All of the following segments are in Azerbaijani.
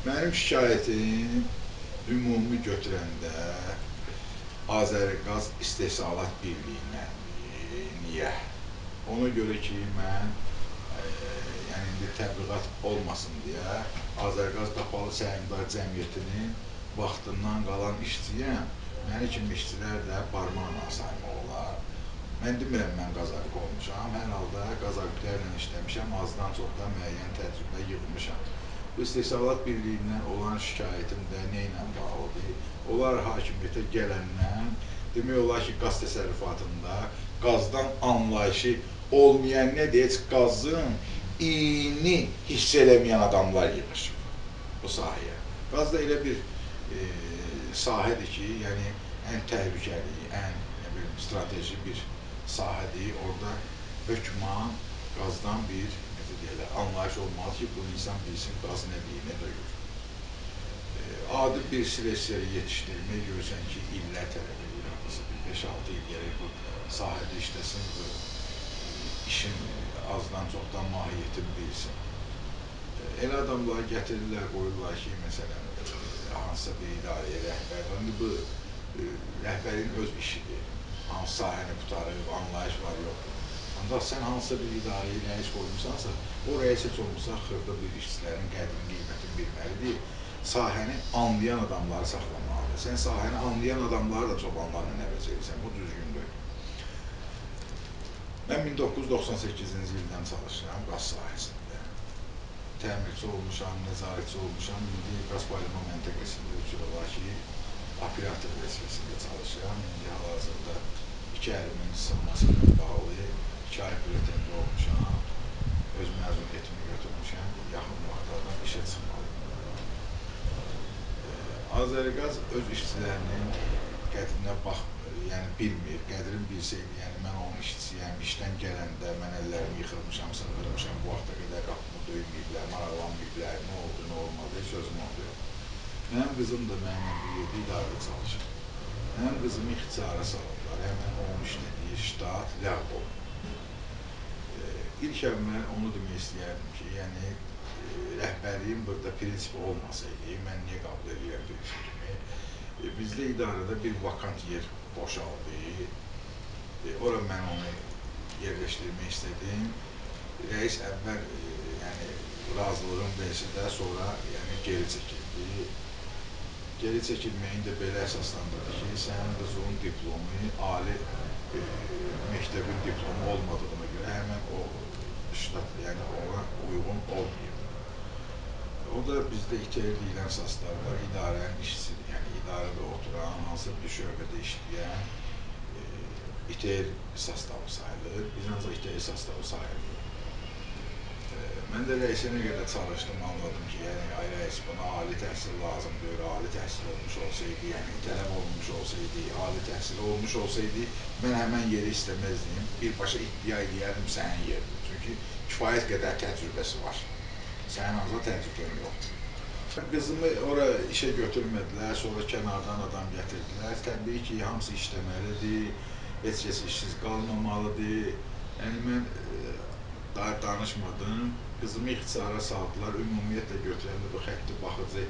Mənim şikayətim ümumi götürəndə Azəriqaz İstehsalat Birliyinəndir. Niyə? Ona görə ki, mən yəni indi təbliğat olmasın deyə Azəriqaz Qapalı Səhmdar Cəmiyyətinin vaxtından qalan işçiyəm. Məni kimi işçilər də barmaqla saymaq olar. Mən demirəm, mən qazarıq olmuşam. Hər halda qazarıqlərlə işləmişəm, azdan çoxdan müəyyən təcrübə yığmışam. Bu İstehsalat Birliyindən olan şikayətim də nə ilə bağlıdır? Onlar hakimiyyətə gələndən demək olar ki, qaz təsərrüfatında qazdan anlayışı olmayan nədir? Heç qazın iyini hiss eləməyən adamlar yığışıb bu sahəyə. Qaz da elə bir sahədir ki, yəni ən təhlükəli, ən strateji bir sahədir. Orada hökman qazdan bir anlayış olmalı ki, bu insan bilsin qaz nədir, nə duyur. Adi bir sileseri yetişdirmək görürsən ki, illər tələb edir. 5-6 il gerək bu sahədə işləsin, bu işin azdan çoxdan mahiyyətini bilsin. Elə adamları gətirirlər, qoyurlar ki, məsələn, hansısa bir idarəyə rəhbər. Bu rəhbərin öz işidir. Hansı sahəni qutarıb, anlayış var, yoxdur. Ancaq sən hansısa bir idarəyə rəis qoymuşsansa, o rəis heç olmasa xırda bir işçilərin qədrini, qiymətini bilməlidir. Sahəni anlayan adamları saxlamalıdır. Sən sahəni anlayan adamları da çobanlarla əvəz edirsən, bu düzgündür. Mən 1998-ci ildən çalışıram qaz sahəsində. Təmirçi olmuşam, nəzarətçi olmuşam. İndi qaz paylanma məntəqəsində 3 il olar ki, operator vəzifəsində çalışıram. İndi hal-hazırda 2 ərimin sınması ilə bağlı 2 ay bülətəndə olmuşam. Öz məzuniyyətimi götürmüşəm. Yaxın vaxtlardan işə çıxmalıyım. Azəriqaz öz işçilərinin qədrinə baxmır, yəni bilmir. Qədrini bilsəydi, yəni mən onun işçisiyəm, işdən gələndə mən əllərimi yıxılmışam, sındırmışam, bu vaxta qədər qapımı döyməyiblər, maraqlanmayıblər, nə oldu, nə olmadı, sözüm oldu yox. Mənim qızım da mənimlə bir yerdə idarədə çalışır. Mənim qızımı ixtisara salırlar, həmən onun işlədiyi ştat ləğv olunur. İlk əvvəl onu demək istəyərdim ki, yəni rəhbərliyin burada prinsipi olmasaydı, mən niyə qəbul edirəm prinsipimi? Bizdə idarədə bir vakant yer boşaldı. Ora mən onu yerləşdirmək istədim. Rəis əvvəl razılığını versə də sonra geri çəkildi. Geri çəkilməyin də belə əsaslandırdı ki, sənin qızının diplomu ali məktəbin diplomu olmadığına görə həmən o ştat, yəni ona uyğun olmayıb. O da bizdə İTR deyilən əsaslar var, idarənin işçisidir, yəni idarədə oturan, hansı bir şöbədə işləyən İTR sastavı sayılır, biz ancaq İTR sastavı sayılır. Mən də rəisə nə qədər çalışdım, anladım ki, ay rəis, buna ali təhsil lazımdır, ali təhsil olmuş olsaydı, yəni tələb olunmuş olsaydı, ali təhsil olmuş olsaydı, mən həmən yeri istəməzdim, birbaşa iddia edərdim sənin yerini. Çünki kifayət qədər təcrübəsi var, sənin ancaq təcrübən yoxdur. Qızımı ora işə götürmədilər, sonra kənardan adam gətirdilər. Təbii ki, hamısı işləməlidir, heç kəs işsiz qalmamalıdır. Yəni mən daha danışmadım, qızımı ixtisara saldılar, ümumiyyətlə götürəndə bu xətti baxıcı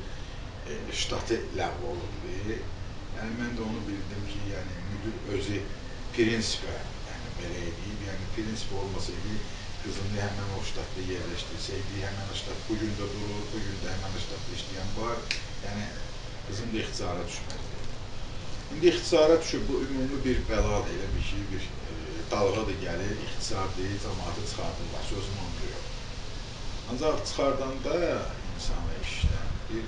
ştatı ləğv olundu. Yəni mən də onu bildim ki, yəni müdür özü prinsipə belə edib, yəni prinsip olmasaydı, qızımı həmən o ştatda yerləşdirsəydi, həmən o ştat bugün də durur, bugün də həmən o ştatda işləyən var, yəni qızım da ixtisara düşməzdi. İndi ixtisara düşür, bu ümumi bir bəladır, elə bir şey, bir dalğa da gəlir, ixtisardır, cəmaatı çıxardırlar, sözüm onda yox. Ancaq çıxardanda insanı işdən, bir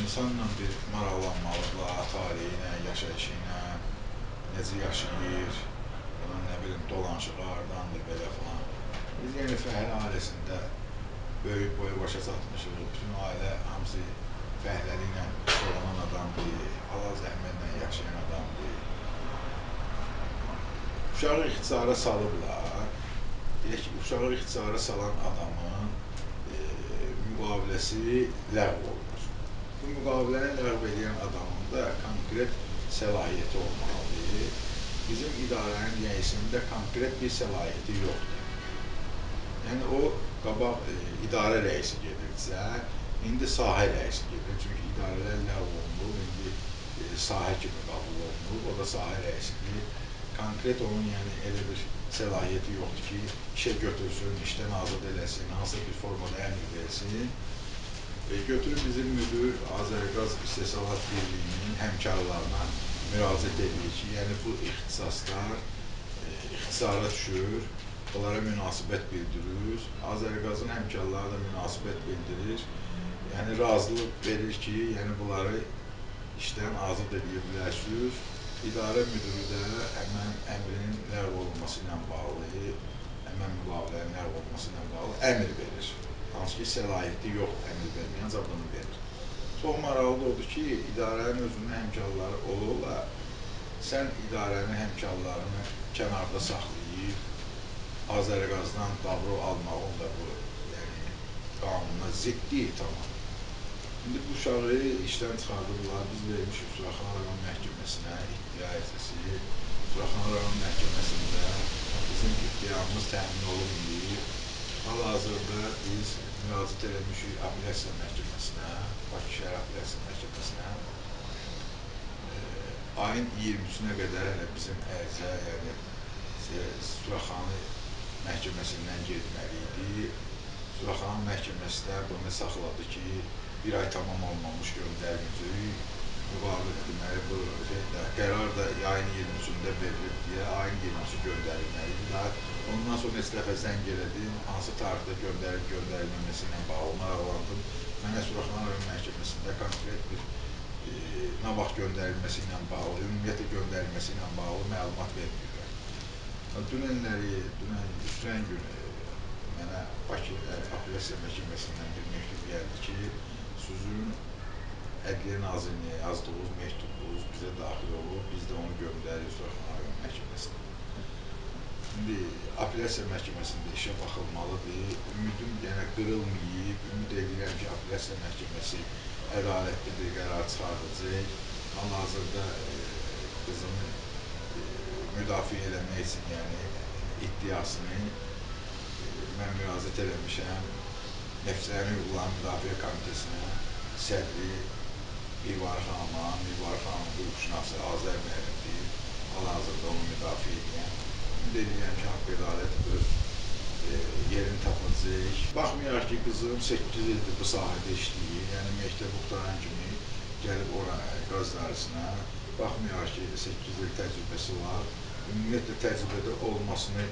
insanla bir maraqlanmalıdırlar, taleyi ilə, yaşayışı ilə, necə yaşayır, nə bilim, dolanışığı hardandır, belə falan. Biz yəni fəhlə ailəsində böyük boyu başa çatmışıq, bütün ailə hamısı fəhləli ilə dolanan adamdır, halal zəhmətlə yaşayan adamdır. Uşağı ixtisara salıblar, deyək ki, uşağı ixtisara salan adamın müqaviləsi ləğv olunur. Bu müqaviləni ləğv edən adamın da konkret səlahiyyəti olmalıdır. Bizim idarənin rəisinin də konkret bir səlahiyyəti yoxdur. Yəni o, qabaq idarə rəisi gedirdisə, İndi sahə rəisi gedir, çünki idarələr ləğv olunub, indi sahə kimi qəbul olunub, o da sahə rəisidir. Konkret onun yəni elə bir səlahiyyəti yoxdur ki, işə götürsün, işdən azad eləsin, hansısa bir formada əmr versin. Götürüb bizim müdür Azərqaz İstehsalat Birliyinin həmkarlarına müraciət edir ki, yəni bu ixtisaslar ixtisara düşür, onlara münasibət bildirir. Azərqazın həmkarları da münasibət bildirir. Yəni razılıq verir ki, yəni bunları işdən azad edə bilərsiniz. İdarə müdürü də həmən əmrin ləğv olunması ilə bağlı, həmən müqavilənin ləğv olunması ilə bağlı əmr verir. Hansı ki, səlahiyyəti yoxdur, əmr verməyən zadını verir. Çox maraqlı odur ki, idarənin özünün həmkarları olurlar. Sən idarənin həmkarlarını kənarda saxlayıb, Azərqazdan davro almağın da bu, yəni, qanuna ziddir tamam. İndi bu uşağı işdən çıxardıblar, biz vermişik Suraxanı rayon məhkəməsinə iddia etsəsi. Suraxanı rayon məhkəməsində bizim iddiamız təmin olunmayıb. Hal-hazırda biz müraciət eləmişik apellyasiya məhkəməsinə, Bakı şəhər apellyasiya məhkəməsinə. Ayın 23-nə qədər hələ bizim ərizə, yəni Suraxanı məhkəməsindən getməli idi. Suraxanı məhkəməsi də bunu saxladı ki, bir ay tamam olmamış göndərməyəcək. Müqavilə deməli, bu qərar da ayın 23-də verilib deyə, ayın 20-si göndərilməli idi. Ondan sonra neçə dəfə zəng elədim, hansı tarixdə göndərib göndərilməməsi ilə bağlı maraqlandım. Mənə Suraxanı rayon məhkəməsində konkret bir nə vaxt göndərilməsi ilə bağlı, ümumiyyətlə göndərilməsi ilə bağlı məlumat vermirlər. Dünən düşən gün mənə Bakı Apellyasiya Məhkəməsindən bir məktub gəldi ki, sizin Ədliyyə Nazirliyinə yazdığınız məktubunuz bizə daxil olub, biz də onu göndəririk Suraxanı rayon məhkəməsinə. İndi Apellyasiya Məhkəməsində işə baxılmalıdır. Ümidim yenə qırılmayıb, ümid edirəm ki, Apellyasiya Məhkəməsi ədalətli bir qərar çıxardacaq. Hal-hazırda qızımı müdafiə eləmək üçün, yəni iddiasını mən müraciət eləmişəm Nəfsənin Hüquqlarının Müdafiə Komitəsinə sədri Mirvar xanıma, Mirvar xanımın hüquqşünası Azər müəllimdir. Hal-hazırda onu müdafiə edən. Ümid edirəm ki, haqq ədalət öz yerini tapacaq. Baxmayaraq ki, qızım 8 ildir bu sahədə işləyir, yəni məktəb qurtaran kimi gəlib ora qaz idarəsinə, baxmayaraq ki, 8 il təcrübəsi var, ümumiyyətlə təcrübədə olmasını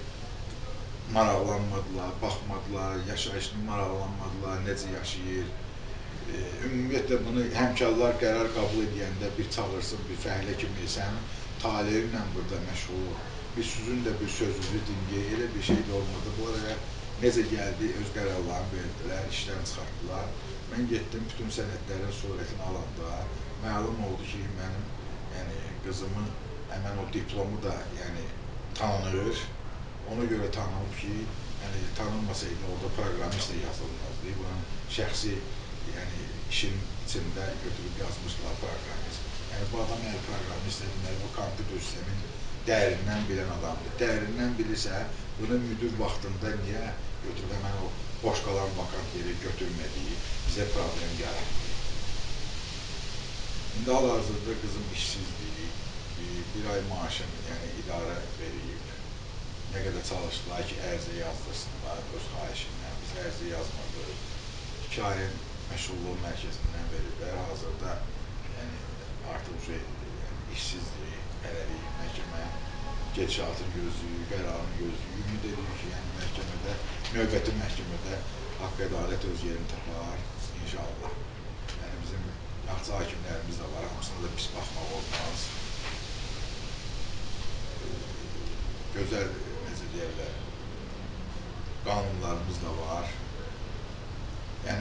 maraqlanmadılar, baxmadılar, yaşayışını maraqlanmadılar, necə yaşayır. Ümumiyyətlə bunu həmkarlar qərar qəbul edəndə bir çağırsın, bir fəhlə kimi sənin taleyinlə burada məşğul ol, bir sizin də bir sözünüzü dinləyək, elə bir şey də olmadı. Bunlara necə gəldi, öz qərarlarını verdilər, işdən çıxartdılar. Mən getdim, bütün sənədlərin surətini alanda məlum oldu ki, mənim qızımın həmən o diplomu da tanınır. Ona görə tanınıb ki, tanınmasaydı orada proqramist də yazılmazdı. Bunun şəxsi işin içində götürüb yazmışlar proqramist. Bu adam əgər proqramist deməli, o kompüter sistemin dərindən bilən adamdır. Dərindən bilirsə, bunu müdür vaxtında niyə götürüb həmən o boş qalan vakant yeri götürmədiyi bizə problem yaratdı. İndi hal-hazırda qızım işsizdir, bir ay maaşını idarə verib. Nə qədər çalışdılar ki, ərizə yazdırsınlar öz xahişindən, biz ərizə yazmadıq. 2 ayın məşğulluq mərkəzindən veriblər, hazırda artıq işsizdir, hələlik məhkəmə gedişatını gözləyir, qərarını gözləyir. Ümid edirik ki, məhkəmədə, növbəti məhkəmədə haqq ədalət öz yerini tapar, inşallah. Bizim yaxşı hakimlərimiz də var, hamısına da pis baxmaq olmaz. Gözəl, necə deyərlər, qanunlarımız da var.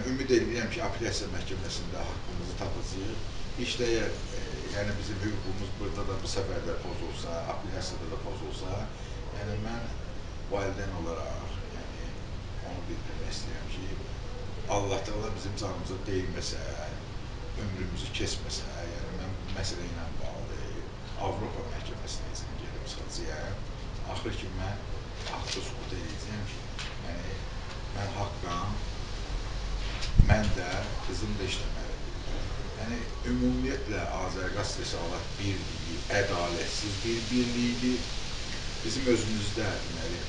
Ümid edirəm ki, apellyasiya məhkəməsində haqqımızı tapacağıq. İşdə bizim hüququmuz burada da bu səfər də pozulsa, apellyasiyada da pozulsa, mən valideyn olaraq onu bildirmək istəyirəm ki, Allah Teala bizim canımıza deyməsə, ömrümüzü keçməsə, mən bu məsələ ilə bağlı Avropa məhkəməsinə gedib çıxacağım. Axır ki, mən haqda sübut edəcəyəm ki, mən haqqam, mən də, qızım da işləməlidir. Yəni, ümumiyyətlə, Azərqaz istehsalat birliyi, ədalətsiz bir birlikdir. Bizim özümüzdə, deməli,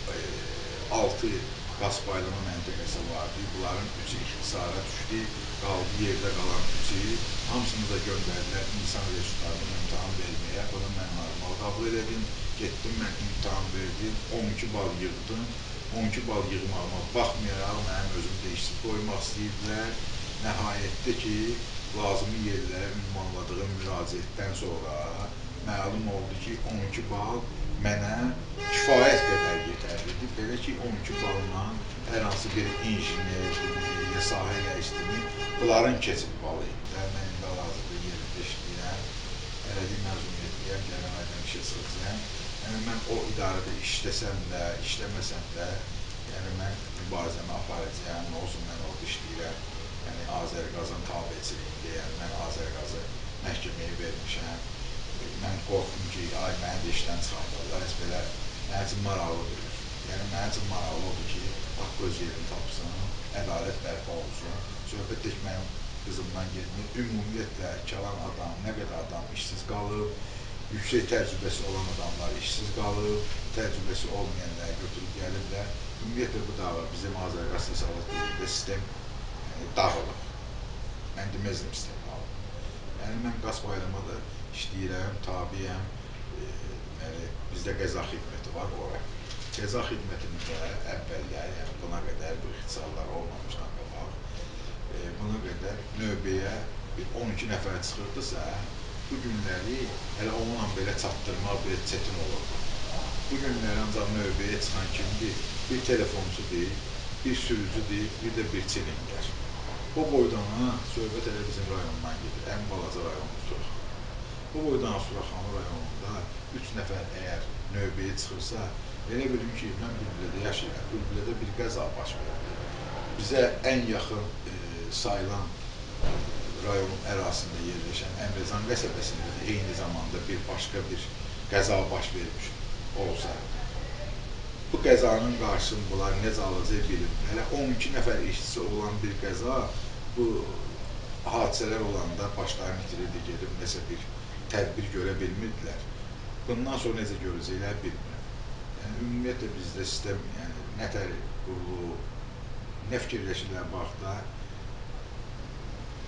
6 qaz paylanma məntəqəsi vardı. Bunların 3-ü ixtisara düşdü, qaldı yerdə qalan 3-ü. Hamısını da göndərdilər insan resurslarını imtahan verməyə. Bunu mən normal qəbul elədim. Getdim, mən imtahan verdim, 12 bal yığdım. 12 bal yığmağıma baxmayaraq, mənim özümdə işsiz qoymaq istəyirdilər. Nəhayətdə ki, lazımi yerlərə ünvanladığım müraciətdən sonra məlum oldu ki, 12 bal mənə kifayət qədər yetərlidir. Belə ki, 12 balla hər hansı bir injiner, ya sahə rəisliyi bunların keçid balı idi. Mən indi hal-hazırda yerində işləyirəm, bələdiyyə məzuniyyətliyəm, gələn aydan işə çıxacağam. Yəni, mən o idarədə işləsəm də, işləməsəm də, yəni mən mübarizəmi aparacağım, nə olsun mən orada işləyirəm. Yəni, Azərqazın tabeçiliyində, yəni mən Azərqazı məhkəməyə vermişəm. Mən qorxdum ki, ay, məni də işdən çıxardarlar, heç belə mənim üçün maraqlı deyil. Yəni, mənim üçün maraqlı odur ki, haqq öz yerini tapsın, ədalət bərpa olsun. Söhbət tək mənim qızımdan getmir. Ümumiyyətlə, qalan adam, nə qədər adam işsiz qalıb, yüksək təcrübəsi olan adamlar işsiz qalıb, təcrübəsi olmayanlar götürüb gəliblər. Ümumiyyətlə, bu da bizim Azərqaz istehsalat birliyində sistem dağılıb. Mən deməzdim sistem dağılıb. Yəni, mən qaz paylamada işləyirəm, tabiyəm. Bizdə qəza xidməti var, ora. Qəza xidmətində əvvəllər, yəni buna qədər bu ixtisarlar olmamışdan qabaq, buna qədər növbəyə 12 nəfər çıxırdısa, bu günləri hələ onunla belə çatdırmaq belə çətin olurdu. Bu günləri ancaq növbəyə çıxan kimdir? Bir telefonçudur, bir sürücüdür, bir də bir çilingər. O boydana söhbət elə bizim rayondan gedir, ən balaca rayonumuz Suraxanı. Bu boydan Suraxanı rayonunda 3 nəfər əgər növbəyə çıxırsa, elə bilin ki, mən Bülbülədə yaşayıram, Bülbülədə bir qəza baş verdi. Bizə ən yaxın sayılan rayon ərazisində yerləşən Əmrəzan qəsəbəsində də eyni zamanda bir başqa bir qəza baş vermiş olsa, bu qəzanın qarşısını bunlar necə alacaq bilinmir. Hələ 12 nəfər işçisi olan bir qəza, bu hadisələr olanda başlarını itirirdi, gedib nəsə bir tədbir görə bilmirdilər. Bundan sonra necə görəcəklər bilmirəm. Yəni, ümumiyyətlə bizdə sistem, yəni, nətər qurulub, nə fikirləşirlər bu haqda,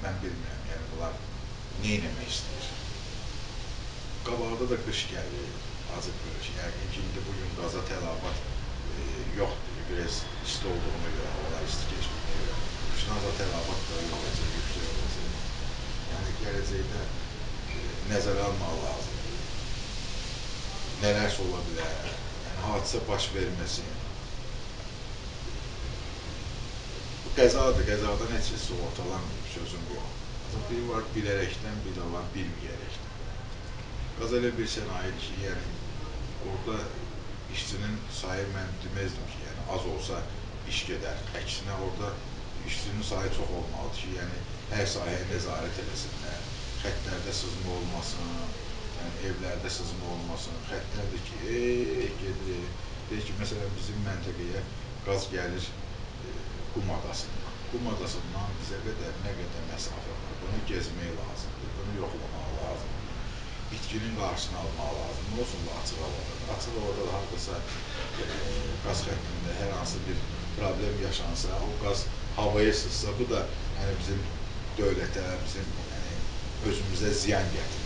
mən bilmirəm. Yəni, bunlar nə etmək istəyir? Qabaqda da qış gəlir, acı qış. Yəqin ki, indi bugün qaza tələbat yoxdur. Biraz isti olduğuna görə, havalar isti keçdiyinə görə. Qışdan da tələbat da olacaq, yüksək olacaq. Yəni, gələcəkdə nəzərə almaq lazımdır. Nələrsə ola bilər, yəni hadisə baş verməsin. Bu qəzadır, qəzadan heç kəs sığortalanmır, sözüm yox. Biri var bilərəkdən, bir də var bilməyərəkdən. Qaz elə bir sənayedir ki, yəni orada işçinin sayı mən deməzdim ki, yəni az olsa iş gedər. Əksinə orada işçinin sayı çox olmalıdır ki, yəni hər sahəyə nəzarət eləsinlər, xəttlərdə sızma olmasın, yəni evlərdə sızma olmasın, xəttlərdə ki, gedir. Deyək ki, məsələn, bizim məntəqəyə qaz gəlir Qum adasından. Qum adasından bizə qədər nə qədər məsafə var, bunu gezmək lazımdır, bunu yoxlamaq lazımdır. İtkinin qarşısını almaq lazımdır. Nə olsun bu açıq havada? Açıq havada da hardasa qaz xəttində hər hansı bir problem yaşansa, o qaz havaya sızsa, bu da yəni bizim dövlətə, bizim özümüzə ziyan gətirir.